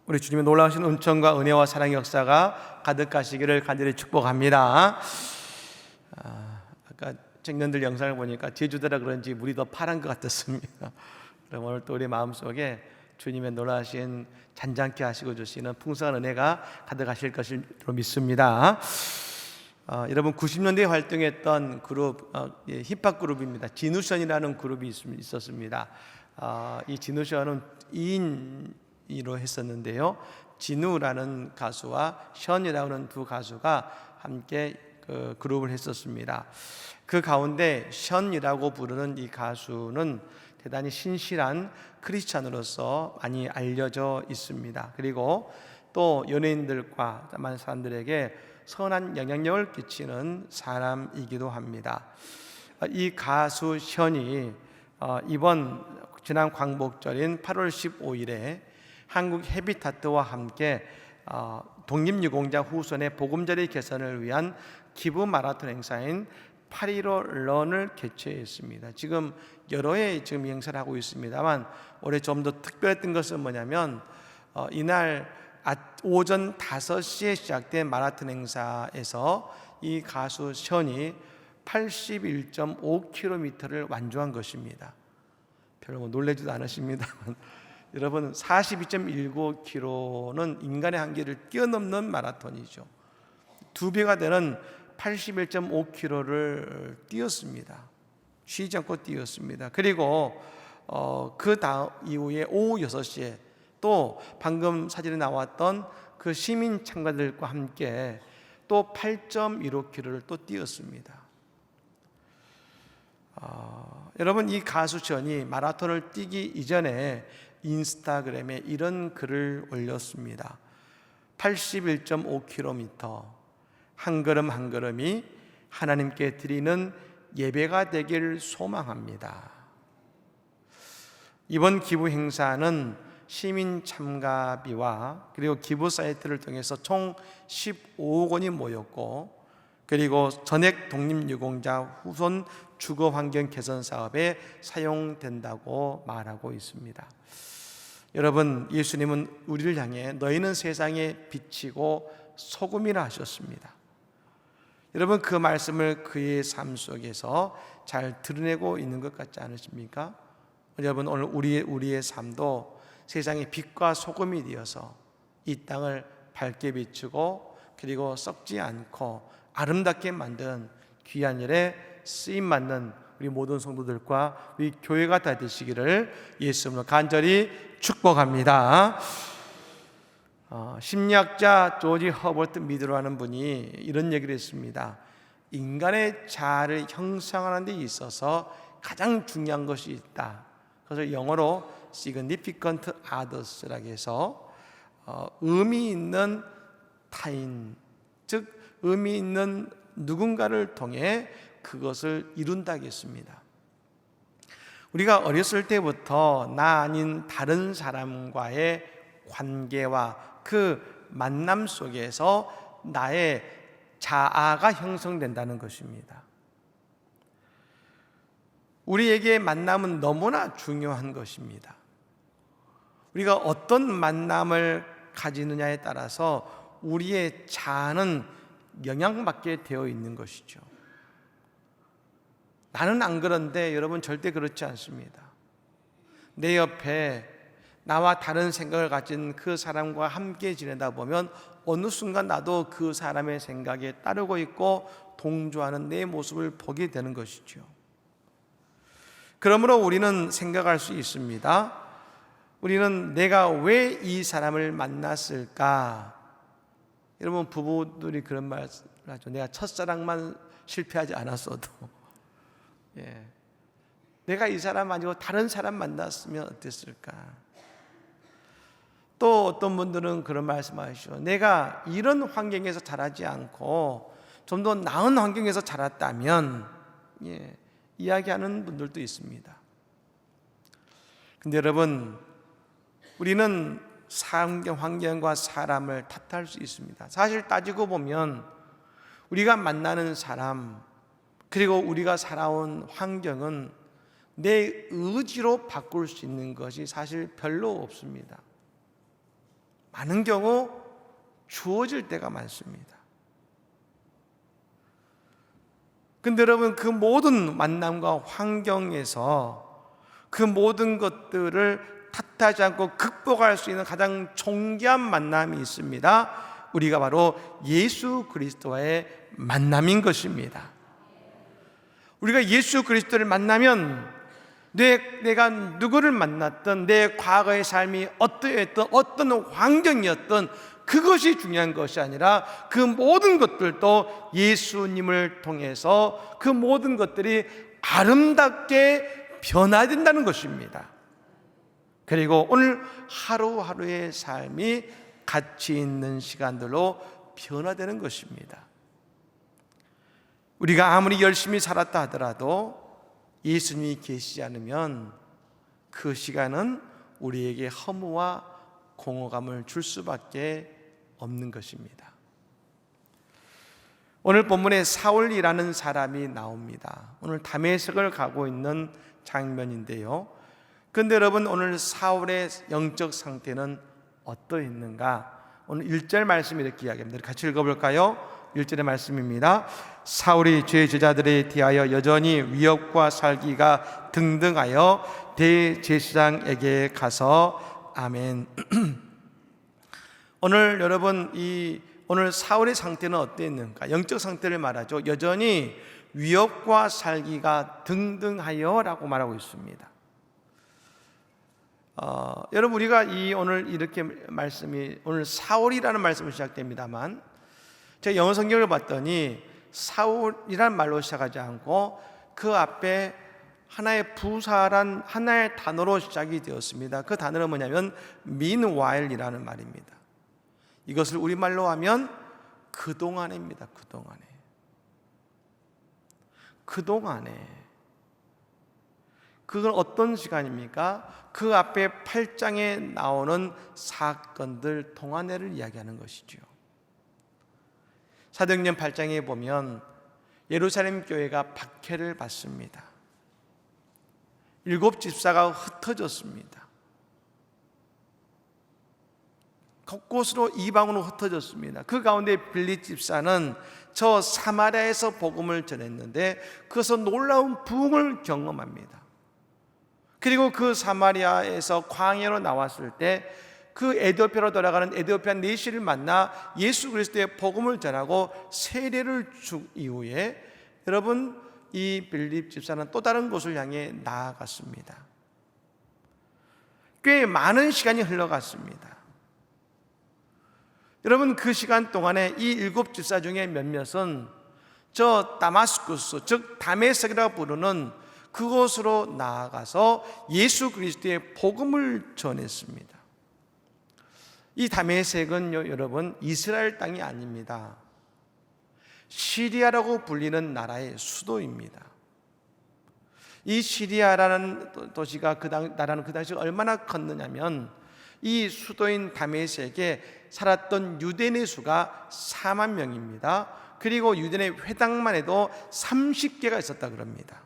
우리 주님의 놀라우신 은총과 은혜와 사랑의 역사가 가득하시기를 간절히 축복합니다. 아까 청년들 영상을 보니까 제주도라 그런지 물이 더 파란 것 같았습니다. 그럼 오늘 또 우리 마음속에 주님의 놀라우신 잔잔케 하시고 주시는 풍성한 은혜가 가득하실 것을 믿습니다. 여러분 90년대에 활동했던 그룹, 힙합 그룹입니다. 진우션이라는 그룹이 있었습니다. 이 진우션은 2인으로 했었는데요. 진우라는 가수와 션이라는 두 가수가 함께 그 그룹을 했었습니다. 그 가운데 션이라고 부르는 이 가수는 대단히 신실한 크리스찬으로서 많이 알려져 있습니다. 그리고 또 연예인들과 많은 사람들에게 선한 영향력을 끼치는 사람이기도 합니다. 이 가수 션이 이번 지난 광복절인 8월 15일에 한국 헤비타트와 함께 독립유공자 후손의 보금자리 개선을 위한 기부 마라톤 행사인 8.15 런을 개최했습니다. 지금 여러 해 지금 행사를 하고 있습니다만 올해 좀 더 특별했던 것은 뭐냐면 이날 오전 5시에 시작된 마라톤 행사에서 이 가수 션이 81.5km를 완주한 것입니다. 별로 놀라지도 않으십니다만 여러분 42.19km는 인간의 한계를 뛰어넘는 마라톤이죠. 2배가 되는 81.5km를 뛰었습니다. 쉬지 않고 뛰었습니다. 그리고 그 다음 이후에 오후 6시에 또 방금 사진에 나왔던 그 시민 참가들과 함께 또 8.15km를 또 뛰었습니다. 여러분 이 가수 션이 마라톤을 뛰기 이전에 인스타그램에 이런 글을 올렸습니다. 81.5km 한 걸음 한 걸음이 하나님께 드리는 예배가 되길 소망합니다. 이번 기부 행사는 시민 참가비와 그리고 기부 사이트를 통해서 총 15억 원이 모였고, 그리고 전액 독립유공자 후손 주거 환경 개선 사업에 사용된다고 말하고 있습니다. 여러분, 예수님은 우리를 향해 너희는 세상의 빛이고 소금이라 하셨습니다. 여러분, 그 말씀을 그의 삶 속에서 잘 드러내고 있는 것 같지 않으십니까? 여러분, 오늘 우리의 삶도 세상의 빛과 소금이 되어서 이 땅을 밝게 비추고 그리고 썩지 않고 아름답게 만든 귀한 일에 쓰임받는 우리 모든 성도들과 우리 교회가 다 되시기를 예수님으로 간절히 축복합니다. 심리학자 조지 허버트 미드라는 분이 이런 얘기를 했습니다. 인간의 자아를 형성하는 데 있어서 가장 중요한 것이 있다. 그래서 영어로 significant others라고 해서 의미 있는 타인, 즉 의미 있는 누군가를 통해 그것을 이룬다겠습니다. 우리가 어렸을 때부터 나 아닌 다른 사람과의 관계와 그 만남 속에서 나의 자아가 형성된다는 것입니다. 우리에게 만남은 너무나 중요한 것입니다. 우리가 어떤 만남을 가지느냐에 따라서 우리의 자아는 영향받게 되어 있는 것이죠. 나는 안 그런데 여러분 절대 그렇지 않습니다. 내 옆에 나와 다른 생각을 가진 그 사람과 함께 지내다 보면 어느 순간 나도 그 사람의 생각에 따르고 있고 동조하는 내 모습을 보게 되는 것이죠. 그러므로 우리는 생각할 수 있습니다. 우리는 내가 왜 이 사람을 만났을까? 여러분, 부부들이 그런 말을 하죠. 내가 첫사랑만 실패하지 않았어도 내가 이 사람 아니고 다른 사람 만났으면 어땠을까? 또 어떤 분들은 그런 말씀하시죠. 내가 이런 환경에서 자라지 않고 좀 더 나은 환경에서 자랐다면, 이야기하는 분들도 있습니다. 근데 여러분, 우리는 환경과 사람을 탓할 수 있습니다. 사실 따지고 보면 우리가 만나는 사람, 그리고 우리가 살아온 환경은 내 의지로 바꿀 수 있는 것이 사실 별로 없습니다. 많은 경우 주어질 때가 많습니다. 근데 여러분, 그 모든 만남과 환경에서 그 모든 것들을 탓하지 않고 극복할 수 있는 가장 존귀한 만남이 있습니다. 우리가 바로 예수 그리스도와의 만남인 것입니다. 우리가 예수 그리스도를 만나면 내가 누구를 만났던 내 과거의 삶이 어떠했던 어떤 환경이었던 그것이 중요한 것이 아니라 그 모든 것들도 예수님을 통해서 그 모든 것들이 아름답게 변화된다는 것입니다. 그리고 오늘 하루하루의 삶이 가치 있는 시간들로 변화되는 것입니다. 우리가 아무리 열심히 살았다 하더라도 예수님이 계시지 않으면 그 시간은 우리에게 허무와 공허감을 줄 수밖에 없는 것입니다. 오늘 본문에 사울이라는 사람이 나옵니다. 오늘 다메섹을 가고 있는 장면인데요. 그런데 여러분, 오늘 사울의 영적 상태는 어떠했는가? 오늘 1절 말씀 이렇게 이야기합니다. 같이 읽어볼까요? 1절의 말씀입니다. 사울이 죄 제자들에 대하여 여전히 위협과 살기가 등등하여 대제사장에게 가서 아멘. 오늘 여러분, 오늘 사울의 상태는 어땠는가? 영적 상태를 말하죠. 여전히 위협과 살기가 등등하여 라고 말하고 있습니다. 여러분, 우리가 오늘 이렇게 말씀이 오늘 사울이라는 말씀으로 시작됩니다만, 제가 영어 성경을 봤더니 사울이란 말로 시작하지 않고 그 앞에 하나의 부사란 하나의 단어로 시작이 되었습니다. 그 단어는 뭐냐면 meanwhile이라는 말입니다. 이것을 우리말로 하면 그동안입니다. 그동안에 그건 어떤 시간입니까? 그 앞에 8장에 나오는 사건들 동안회를 이야기하는 것이죠. 사도행전 8장에 보면 예루살렘 교회가 박해를 받습니다. 7 집사가 흩어졌습니다. 곳곳으로 이방으로 흩어졌습니다. 그 가운데 빌립 집사는 저 사마리아에서 복음을 전했는데 그것은 놀라운 부흥을 경험합니다. 그리고 그 사마리아에서 광야로 나왔을 때 그 에티오피아로 돌아가는 에티오피아 내시를 만나 예수 그리스도의 복음을 전하고 세례를 준 이후에 여러분, 이 빌립 집사는 또 다른 곳을 향해 나아갔습니다. 꽤 많은 시간이 흘러갔습니다. 여러분, 그 시간 동안에 이 7 집사 중에 몇몇은 저 다마스쿠스, 즉 다메섹이라고 부르는 그곳으로 나아가서 예수 그리스도의 복음을 전했습니다. 이 다메섹은요, 여러분, 이스라엘 땅이 아닙니다. 시리아라고 불리는 나라의 수도입니다. 이 시리아라는 도시가 나라는 그 당시 얼마나 컸느냐면 이 수도인 다메섹에 살았던 유대인의 수가 4만 명입니다. 그리고 유대인의 회당만 해도 30개가 있었다 그럽니다.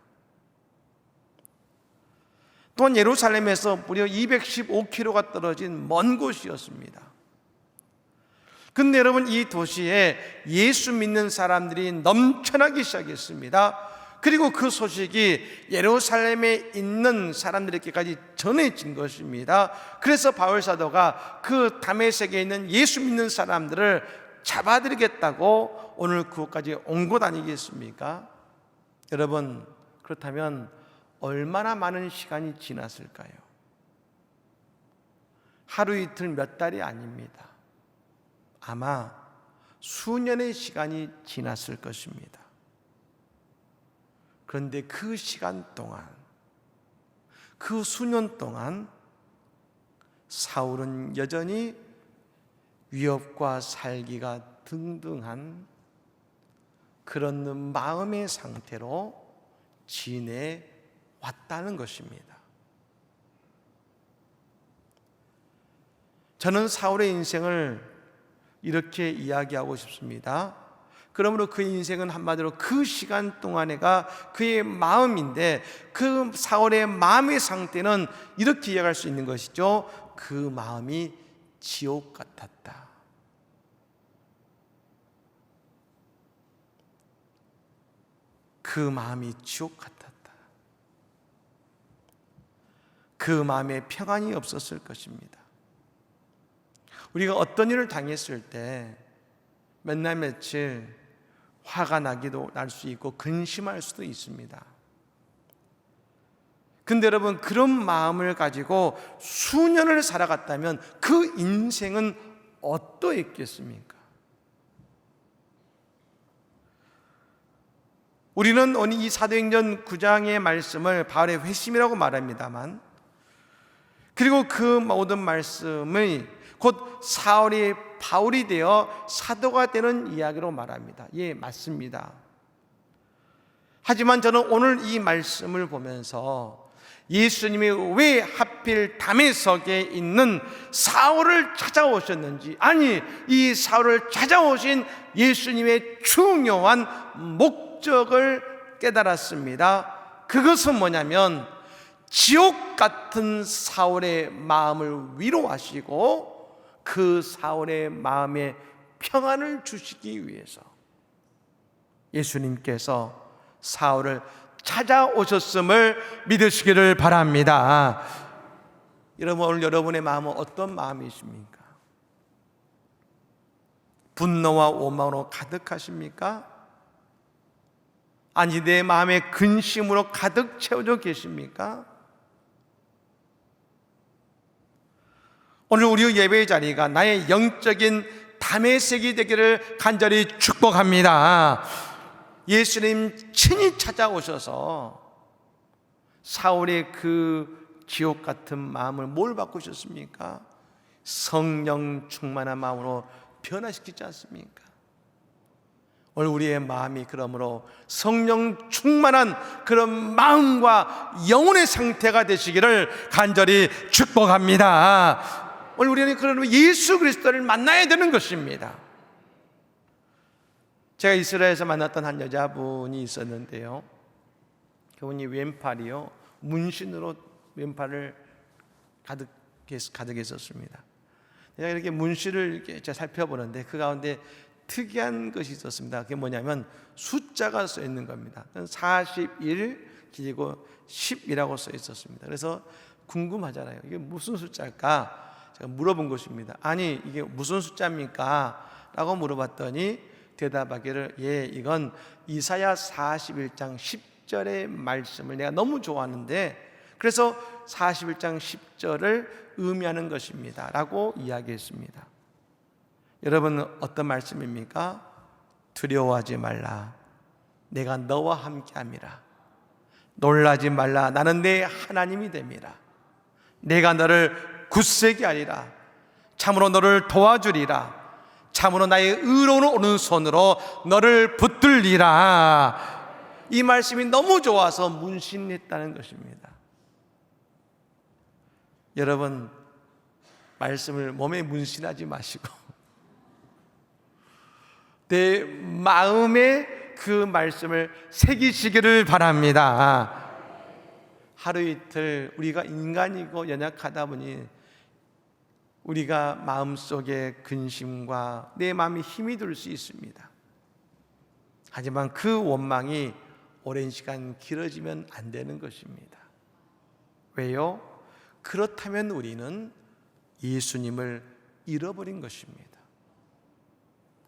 또한 예루살렘에서 무려 215km가 떨어진 먼 곳이었습니다. 근데 여러분, 이 도시에 예수 믿는 사람들이 넘쳐나기 시작했습니다. 그리고 그 소식이 예루살렘에 있는 사람들에게까지 전해진 것입니다. 그래서 바울 사도가 그 다메섹에 있는 예수 믿는 사람들을 잡아들이겠다고 오늘 그곳까지 온 것 아니겠습니까? 여러분, 그렇다면 얼마나 많은 시간이 지났을까요? 하루 이틀 몇 달이 아닙니다. 아마 수년의 시간이 지났을 것입니다. 그런데 그 시간 동안, 그 수년 동안 사울은 여전히 위협과 살기가 등등한 그런 마음의 상태로 지내왔다는 것입니다. 저는 사울의 인생을 이렇게 이야기하고 싶습니다. 그러므로 그의 인생은 한마디로 그 시간 동안에가 그의 마음인데, 그 사울의 마음의 상태는 이렇게 이해할 수 있는 것이죠. 그 마음이 지옥 같았다. 그 마음이 지옥 같았다. 그 마음에 평안이 없었을 것입니다. 우리가 어떤 일을 당했을 때 몇 날 며칠 화가 나기도 날 수 있고 근심할 수도 있습니다. 근데 여러분, 그런 마음을 가지고 수년을 살아갔다면 그 인생은 어떠했겠습니까? 우리는 오늘 이 사도행전 9장의 말씀을 바울의 회심이라고 말합니다만, 그리고 그 모든 말씀이 곧 사울이 바울이 되어 사도가 되는 이야기로 말합니다. 예, 맞습니다. 하지만 저는 오늘 이 말씀을 보면서 예수님이 왜 하필 다메섹에 있는 사울을 찾아오셨는지, 아니, 이 사울을 찾아오신 예수님의 중요한 목적을 깨달았습니다. 그것은 뭐냐면 지옥 같은 사울의 마음을 위로하시고 그 사울의 마음에 평안을 주시기 위해서 예수님께서 사울을 찾아오셨음을 믿으시기를 바랍니다. 여러분, 오늘 여러분의 마음은 어떤 마음이십니까? 분노와 원망으로 가득하십니까? 아니, 내 마음에 근심으로 가득 채워져 계십니까? 오늘 우리 예배의 자리가 나의 영적인 다메섹이 되기를 간절히 축복합니다. 예수님 친히 찾아오셔서 사울의 그 지옥 같은 마음을 뭘 바꾸셨습니까? 성령 충만한 마음으로 변화시키지 않습니까? 오늘 우리의 마음이 그러므로 성령 충만한 그런 마음과 영혼의 상태가 되시기를 간절히 축복합니다. 오늘 우리는 그러면 예수 그리스도를 만나야 되는 것입니다. 제가 이스라엘에서 만났던 한 여자분이 있었는데요, 그분이 왼팔이요, 문신으로 왼팔을 가득했었습니다. 내가 이렇게 문신을 이렇게 제가 살펴보는데 그 가운데 특이한 것이 있었습니다. 그게 뭐냐면 숫자가 써 있는 겁니다. 41 그리고 10이라고 써 있었습니다. 그래서 궁금하잖아요. 이게 무슨 숫자일까? 제가 물어본 것입니다. 아니, 이게 무슨 숫자입니까? 라고 물어봤더니 대답하기를, 예, 이건 이사야 41장 10절의 말씀을 내가 너무 좋아하는데 그래서 41장 10절을 의미하는 것입니다 라고 이야기했습니다. 여러분, 어떤 말씀입니까? 두려워하지 말라, 내가 너와 함께함이라. 놀라지 말라, 나는 내 하나님이 됨이라. 내가 너를 굳세게 하리라. 참으로 너를 도와주리라. 참으로 나의 의로운 오른손으로 너를 붙들리라. 이 말씀이 너무 좋아서 문신했다는 것입니다. 여러분, 말씀을 몸에 문신하지 마시고 내 마음에 그 말씀을 새기시기를 바랍니다. 하루 이틀 우리가 인간이고 연약하다 보니 우리가 마음속에 근심과 내 마음이 힘이 들 수 있습니다. 하지만 그 원망이 오랜 시간 길어지면 안 되는 것입니다. 왜요? 그렇다면 우리는 예수님을 잃어버린 것입니다.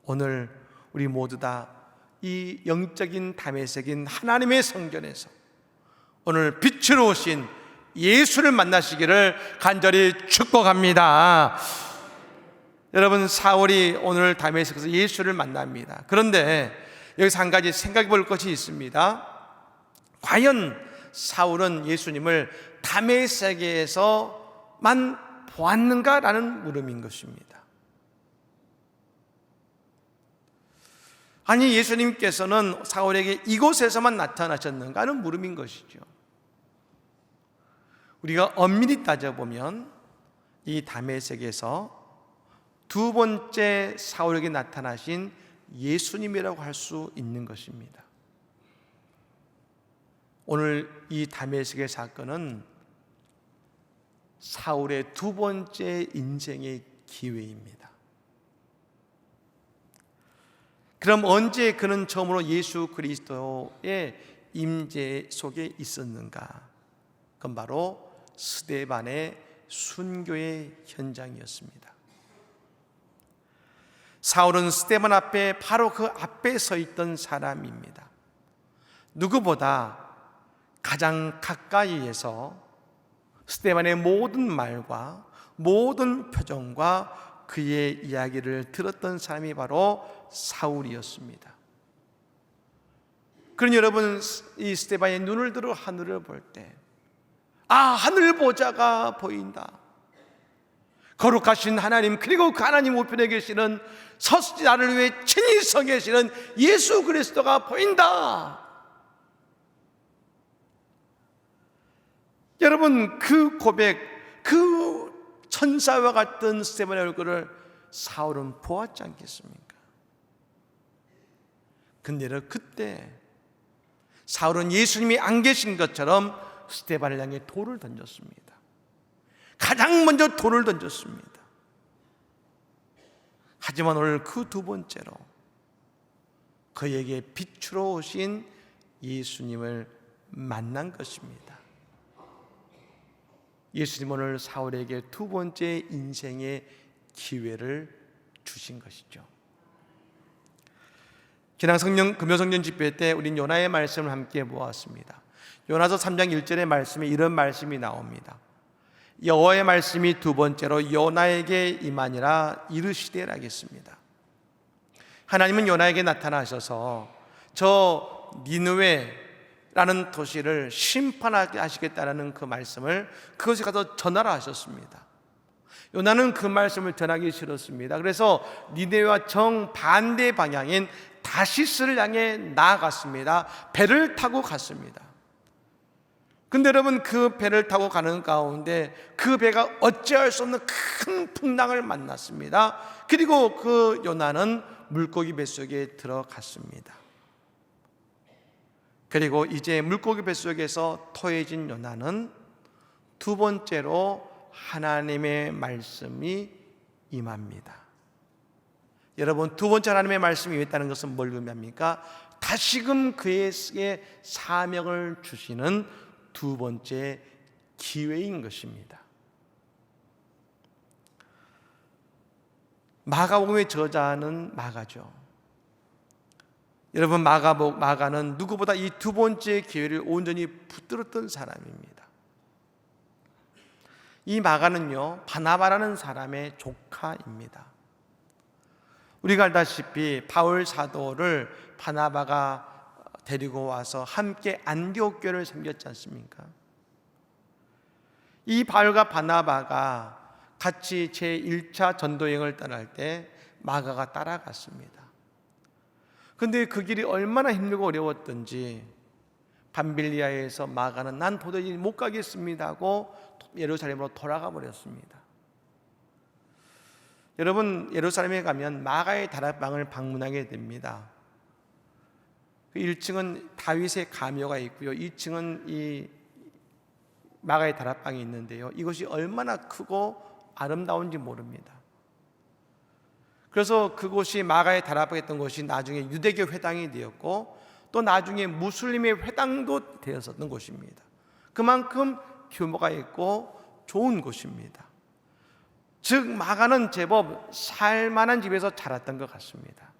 오늘 우리 모두 다 이 영적인 다메섹인 하나님의 성전에서 오늘 빛으로 오신 예수를 만나시기를 간절히 축복합니다. 여러분, 사울이 오늘 다메섹에서 예수를 만납니다. 그런데 여기서 한 가지 생각해 볼 것이 있습니다. 과연 사울은 예수님을 다메섹에서만 보았는가라는 물음인 것입니다. 아니, 예수님께서는 사울에게 이곳에서만 나타나셨는가 하는 물음인 것이죠. 우리가 엄밀히 따져보면 이 다메섹에서 두 번째 사울에게 나타나신 예수님이라고 할 수 있는 것입니다. 오늘 이 다메섹의 사건은 사울의 두 번째 인생의 기회입니다. 그럼 언제 그는 처음으로 예수 그리스도의 임재 속에 있었는가? 그건 바로 스데반의 순교의 현장이었습니다. 사울은 스데반 앞에 바로 그 앞에 서 있던 사람입니다. 누구보다 가장 가까이에서 스데반의 모든 말과 모든 표정과 그의 이야기를 들었던 사람이 바로 사울이었습니다. 그런 여러분, 이 스데반의 눈을 들어 하늘을 볼 때, 하늘 보자가 보인다. 거룩하신 하나님, 그리고 그 하나님 우편에 계시는 나를 위해 친히 서 계시는 예수 그리스도가 보인다. 여러분, 그 고백, 그 천사와 같은 스데반의 얼굴을 사울은 보았지 않겠습니까? 근데 그때 사울은 예수님이 안 계신 것처럼 스데반을 향해 돌을 던졌습니다. 가장 먼저 돌을 던졌습니다. 하지만 오늘 그 두 번째로 그에게 빛으로 오신 예수님을 만난 것입니다. 예수님 오늘 사울에게 두 번째 인생의 기회를 주신 것이죠. 지난 금요성령 집회 때 우린 요나의 말씀을 함께 보았습니다. 요나서 3장 1절의 말씀에 이런 말씀이 나옵니다. 여호와의 말씀이 두 번째로 요나에게 임하니라 이르시되 하겠습니다. 하나님은 요나에게 나타나셔서 저 니느웨라는 도시를 심판하게 하시겠다라는 그 말씀을 그것에 가서 전하라 하셨습니다. 요나는 그 말씀을 전하기 싫었습니다. 그래서 니느웨와 정반대 방향인 다시스를 향해 나아갔습니다. 배를 타고 갔습니다. 근데 여러분, 그 배를 타고 가는 가운데 그 배가 어찌할 수 없는 큰 풍랑을 만났습니다. 그리고 그 요나는 물고기 뱃속에 들어갔습니다. 그리고 이제 물고기 뱃속에서 토해진 요나는 두 번째로 하나님의 말씀이 임합니다. 여러분, 두 번째 하나님의 말씀이 임했다는 것은 뭘 의미합니까? 다시금 그에게 사명을 주시는 두 번째 기회인 것입니다. 마가복음의 저자는 마가죠. 여러분, 마가는 누구보다 이 두 번째 기회를 온전히 붙들었던 사람입니다. 이 마가는요, 바나바라는 사람의 조카입니다. 우리가 알다시피 바울 사도를 바나바가 데리고 와서 함께 안디옥 교회를 섬겼지 않습니까? 이 바울과 바나바가 같이 제1차 전도여행을 떠날 때 마가가 따라갔습니다. 그런데 그 길이 얼마나 힘들고 어려웠던지 밤빌리아에서 마가는 난 도저히 못 가겠습니다 하고 예루살렘으로 돌아가 버렸습니다. 여러분, 예루살렘에 가면 마가의 다락방을 방문하게 됩니다. 1층은 다윗의 가묘가 있고요, 2층은 이 마가의 다락방이 있는데요, 이것이 얼마나 크고 아름다운지 모릅니다. 그래서 그곳이 마가의 다락방이었던 곳이 나중에 유대교 회당이 되었고 또 나중에 무슬림의 회당도 되었었던 곳입니다. 그만큼 규모가 있고 좋은 곳입니다. 즉 마가는 제법 살만한 집에서 자랐던 것 같습니다.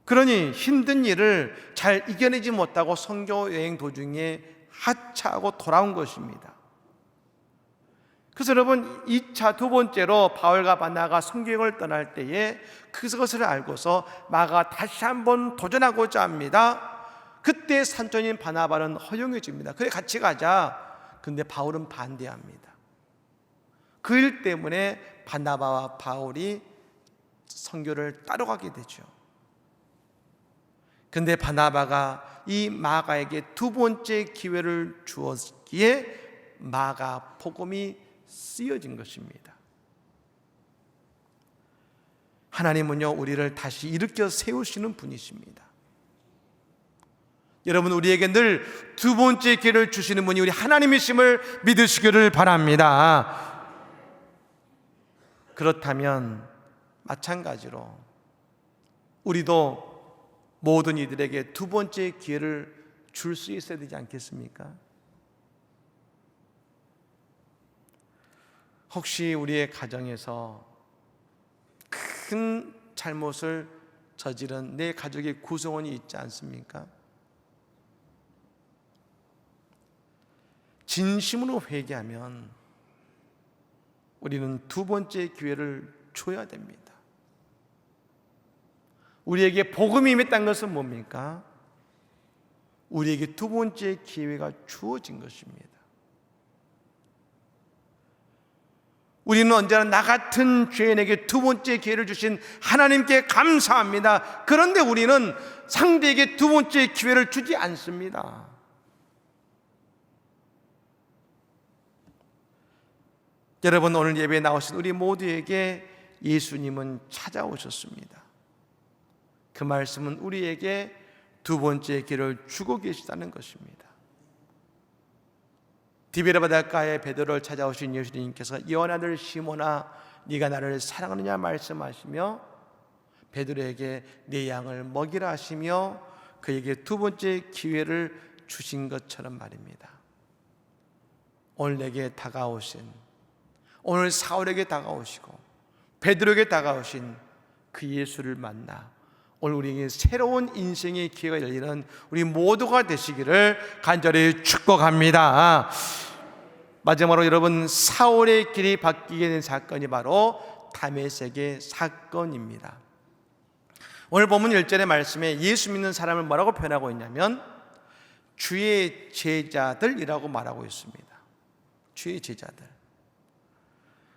그러니 힘든 일을 잘 이겨내지 못하고 선교 여행 도중에 하차하고 돌아온 것입니다. 그래서 여러분, 2차 두 번째로 바울과 바나바가 선교여행을 떠날 때에 그것을 알고서 마가가 다시 한번 도전하고자 합니다. 그때 산전인 바나바는 허용해 줍니다. 그래, 같이 가자. 근데 바울은 반대합니다. 그 일 때문에 바나바와 바울이 선교를 따로 가게 되죠. 근데 바나바가 이 마가에게 두 번째 기회를 주었기에 마가 복음이 쓰여진 것입니다. 하나님은요, 우리를 다시 일으켜 세우시는 분이십니다. 여러분, 우리에게 늘 두 번째 기회를 주시는 분이 우리 하나님이심을 믿으시기를 바랍니다. 그렇다면 마찬가지로 우리도 모든 이들에게 두 번째 기회를 줄 수 있어야 되지 않겠습니까? 혹시 우리의 가정에서 큰 잘못을 저지른 내 가족의 구성원이 있지 않습니까? 진심으로 회개하면 우리는 두 번째 기회를 줘야 됩니다. 우리에게 복음이 임했다는 것은 뭡니까? 우리에게 두 번째 기회가 주어진 것입니다. 우리는 언제나 나 같은 죄인에게 두 번째 기회를 주신 하나님께 감사합니다. 그런데 우리는 상대에게 두 번째 기회를 주지 않습니다. 여러분, 오늘 예배에 나오신 우리 모두에게 예수님은 찾아오셨습니다. 그 말씀은 우리에게 두 번째 기회를 주고 계시다는 것입니다. 디베라 바닷가에 베드로를 찾아오신 예수님께서 요한 아들 시몬아, 네가 나를 사랑하느냐 말씀하시며 베드로에게 네 양을 먹이라 하시며 그에게 두 번째 기회를 주신 것처럼 말입니다. 오늘 내게 다가오신, 오늘 사울에게 다가오시고 베드로에게 다가오신 그 예수를 만나 오늘 우리에게 새로운 인생의 기회가 열리는 우리 모두가 되시기를 간절히 축복합니다. 마지막으로 여러분, 사울의 길이 바뀌게 된 사건이 바로 다메섹의 사건입니다. 오늘 본문 1절의 말씀에 예수 믿는 사람을 뭐라고 표현하고 있냐면 주의 제자들이라고 말하고 있습니다. 주의 제자들.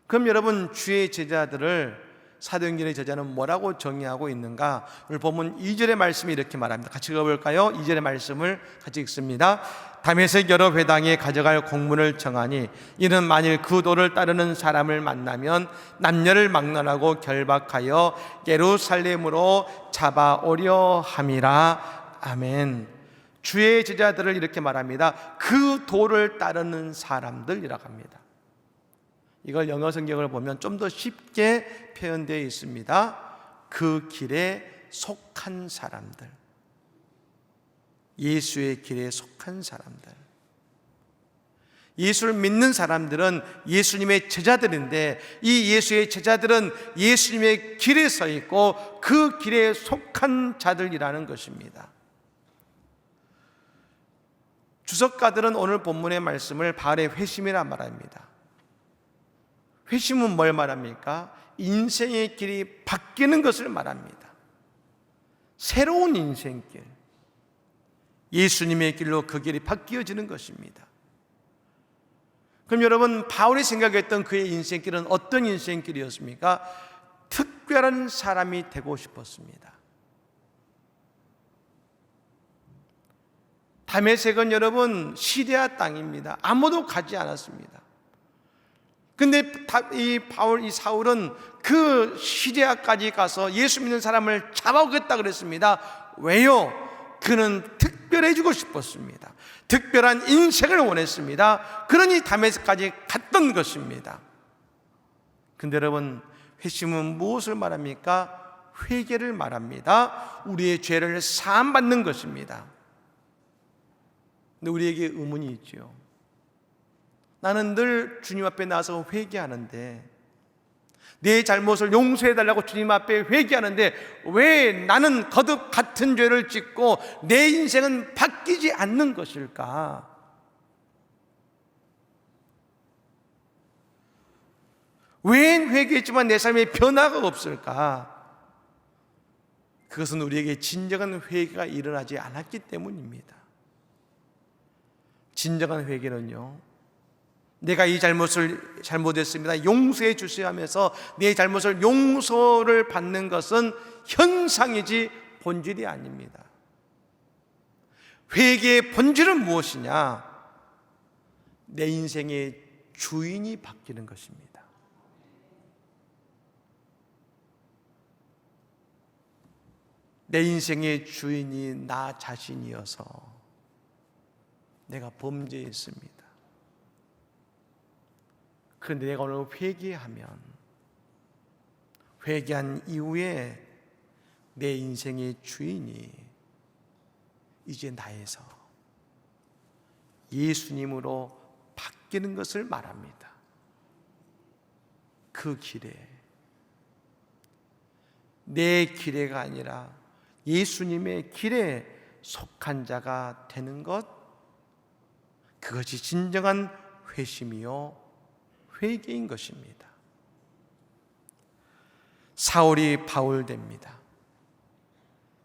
그럼 여러분, 주의 제자들을 사도행전의 저자는 뭐라고 정의하고 있는가? 오늘 본문 2절의 말씀이 이렇게 말합니다. 같이 읽어볼까요? 2절의 말씀을 같이 읽습니다. 다메섹 여러 회당에 가져갈 공문을 정하니 이는 만일 그 도를 따르는 사람을 만나면 남녀를 막론하고 결박하여 예루살렘으로 잡아오려 함이라. 아멘. 주의 제자들을 이렇게 말합니다. 그 도를 따르는 사람들이라고 합니다. 이걸 영어 성경을 보면 좀 더 쉽게 표현되어 있습니다. 그 길에 속한 사람들, 예수의 길에 속한 사람들. 예수를 믿는 사람들은 예수님의 제자들인데 이 예수의 제자들은 예수님의 길에 서 있고 그 길에 속한 자들이라는 것입니다. 주석가들은 오늘 본문의 말씀을 바알의 회심이라 말합니다. 회심은 뭘 말합니까? 인생의 길이 바뀌는 것을 말합니다. 새로운 인생길, 예수님의 길로 그 길이 바뀌어지는 것입니다. 그럼 여러분, 바울이 생각했던 그의 인생길은 어떤 인생길이었습니까? 특별한 사람이 되고 싶었습니다. 다메섹은 여러분 시리아 땅입니다. 아무도 가지 않았습니다. 근데 이 사울은 그 시리아까지 가서 예수 믿는 사람을 잡아오겠다 그랬습니다. 왜요? 그는 특별해지고 싶었습니다. 특별한 인생을 원했습니다. 그러니 다메섹까지 갔던 것입니다. 근데 여러분, 회심은 무엇을 말합니까? 회개를 말합니다. 우리의 죄를 사함받는 것입니다. 근데 우리에게 의문이 있죠. 나는 늘 주님 앞에 나와서 회개하는데, 내 잘못을 용서해달라고 주님 앞에 회개하는데 왜 나는 거듭 같은 죄를 짓고 내 인생은 바뀌지 않는 것일까? 왜 회개했지만 내 삶에 변화가 없을까? 그것은 우리에게 진정한 회개가 일어나지 않았기 때문입니다. 진정한 회개는요, 내가 이 잘못을 잘못했습니다, 용서해 주시오 하면서 내 잘못을 용서를 받는 것은 현상이지 본질이 아닙니다. 회개의 본질은 무엇이냐? 내 인생의 주인이 바뀌는 것입니다. 내 인생의 주인이 나 자신이어서 내가 범죄했습니다. 그런데 내가 오늘 회개하면 회개한 이후에 내 인생의 주인이 이제 나에서 예수님으로 바뀌는 것을 말합니다. 그 길에, 내 길에가 아니라 예수님의 길에 속한 자가 되는 것, 그것이 진정한 회심이요 회개인 것입니다. 사울이 바울 됩니다.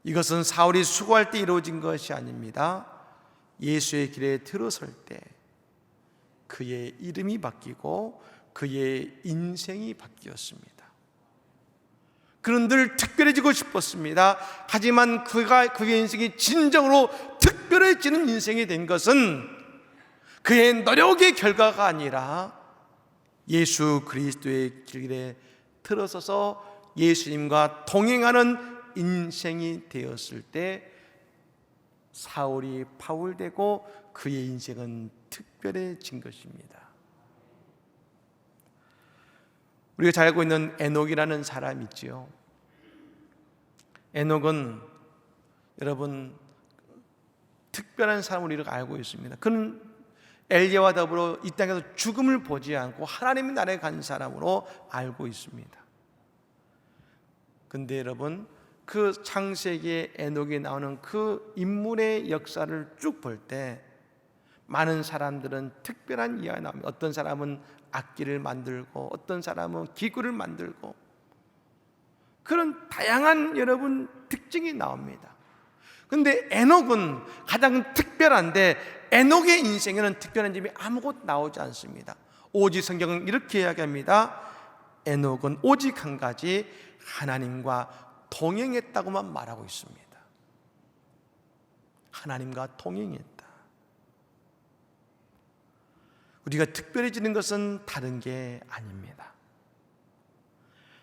이것은 사울이 수고할 때 이루어진 것이 아닙니다. 예수의 길에 들어설 때 그의 이름이 바뀌고 그의 인생이 바뀌었습니다. 그는 늘 특별해지고 싶었습니다. 하지만 그의 인생이 진정으로 특별해지는 인생이 된 것은 그의 노력의 결과가 아니라 예수 그리스도의 길에 들어서서 예수님과 동행하는 인생이 되었을 때 사울이 바울 되고 그의 인생은 특별해진 것입니다. 우리가 잘 알고 있는 에녹이라는 사람이 있지요. 에녹은 여러분 특별한 사람으로 우리가 알고 있습니다. 그는 엘리야와 더불어 이 땅에서 죽음을 보지 않고 하나님의 나라에 간 사람으로 알고 있습니다. 근데 여러분, 그 창세기에 에녹이 나오는 그 인물의 역사를 쭉 볼 때 많은 사람들은 특별한 이야기가 나옵니다. 어떤 사람은 악기를 만들고 어떤 사람은 기구를 만들고 그런 다양한 여러분 특징이 나옵니다. 근데 에녹은 가장 특별한데 에녹의 인생에는 특별한 점이 아무것도 나오지 않습니다. 오직 성경은 이렇게 이야기합니다. 에녹은 오직 한 가지, 하나님과 동행했다고만 말하고 있습니다. 하나님과 동행했다. 우리가 특별해지는 것은 다른 게 아닙니다.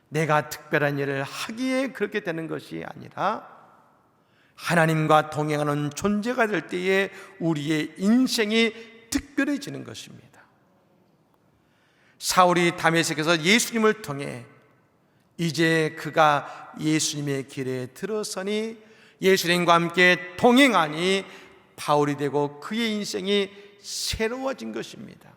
내가 특별한 일을 하기에 그렇게 되는 것이 아니라 하나님과 동행하는 존재가 될 때에 우리의 인생이 특별해지는 것입니다. 사울이 다메섹에서 예수님을 통해 이제 그가 예수님의 길에 들어서니 예수님과 함께 동행하니 바울이 되고 그의 인생이 새로워진 것입니다.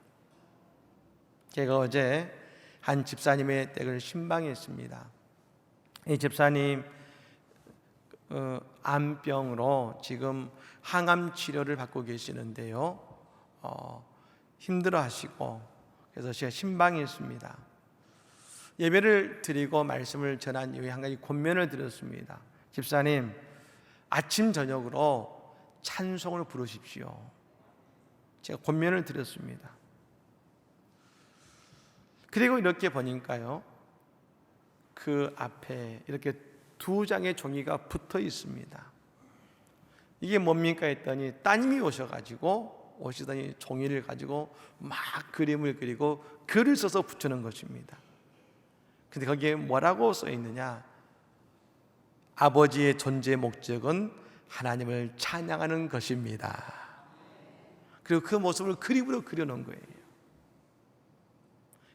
제가 어제 한 집사님의 댁을 신방했습니다. 이 집사님 암병으로 지금 항암 치료를 받고 계시는데요, 힘들어하시고 그래서 제가 신방했습니다. 예배를 드리고 말씀을 전한 이후에 한 가지 권면을 드렸습니다. 집사님, 아침 저녁으로 찬송을 부르십시오. 제가 권면을 드렸습니다. 그리고 이렇게 보니까요, 그 앞에 이렇게 2장의 종이가 붙어 있습니다. 이게 뭡니까 했더니 따님이 오시더니 종이를 가지고 막 그림을 그리고 글을 써서 붙이는 것입니다. 근데 거기에 뭐라고 써 있느냐? 아버지의 존재 목적은 하나님을 찬양하는 것입니다. 그리고 그 모습을 그림으로 그려놓은 거예요.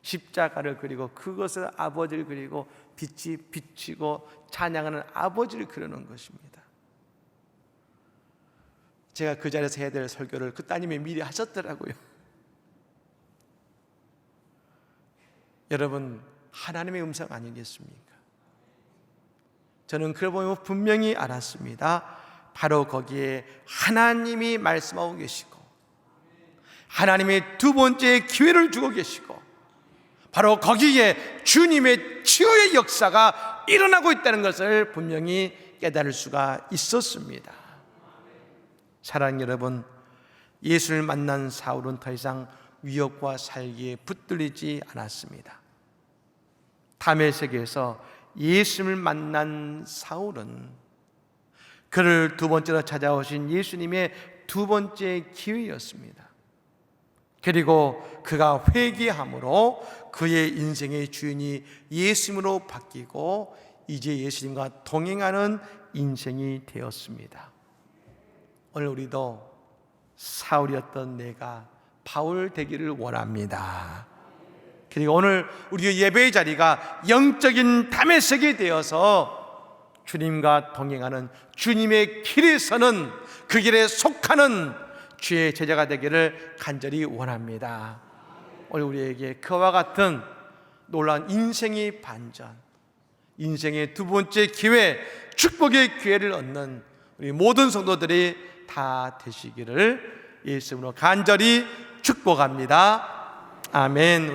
십자가를 그리고 그것을 아버지를 그리고 빛이 비치고 찬양하는 아버지를 그려놓은 것입니다. 제가 그 자리에서 해야 될 설교를 그 따님이 미리 하셨더라고요. 여러분, 하나님의 음성 아니겠습니까? 저는 그걸 보면 분명히 알았습니다. 바로 거기에 하나님이 말씀하고 계시고 하나님이 2번째 기회를 주고 계시고 바로 거기에 주님의 치유의 역사가 일어나고 있다는 것을 분명히 깨달을 수가 있었습니다. 사랑하는 여러분, 예수를 만난 사울은 더 이상 위협과 살기에 붙들리지 않았습니다. 다메섹에서 예수를 만난 사울은 그를 2번째로 찾아오신 예수님의 2번째 기회였습니다. 그리고 그가 회개함으로 그의 인생의 주인이 예수님으로 바뀌고 이제 예수님과 동행하는 인생이 되었습니다. 오늘 우리도 사울이었던 내가 바울 되기를 원합니다. 그리고 오늘 우리 예배의 자리가 영적인 담의색이 되어서 주님과 동행하는, 주님의 길에 서는, 그 길에 속하는 주의 제자가 되기를 간절히 원합니다. 오늘 우리에게 그와 같은 놀라운 인생의 반전, 인생의 두 번째 기회, 축복의 기회를 얻는 우리 모든 성도들이 다 되시기를 예수 이름으로 간절히 축복합니다. 아멘.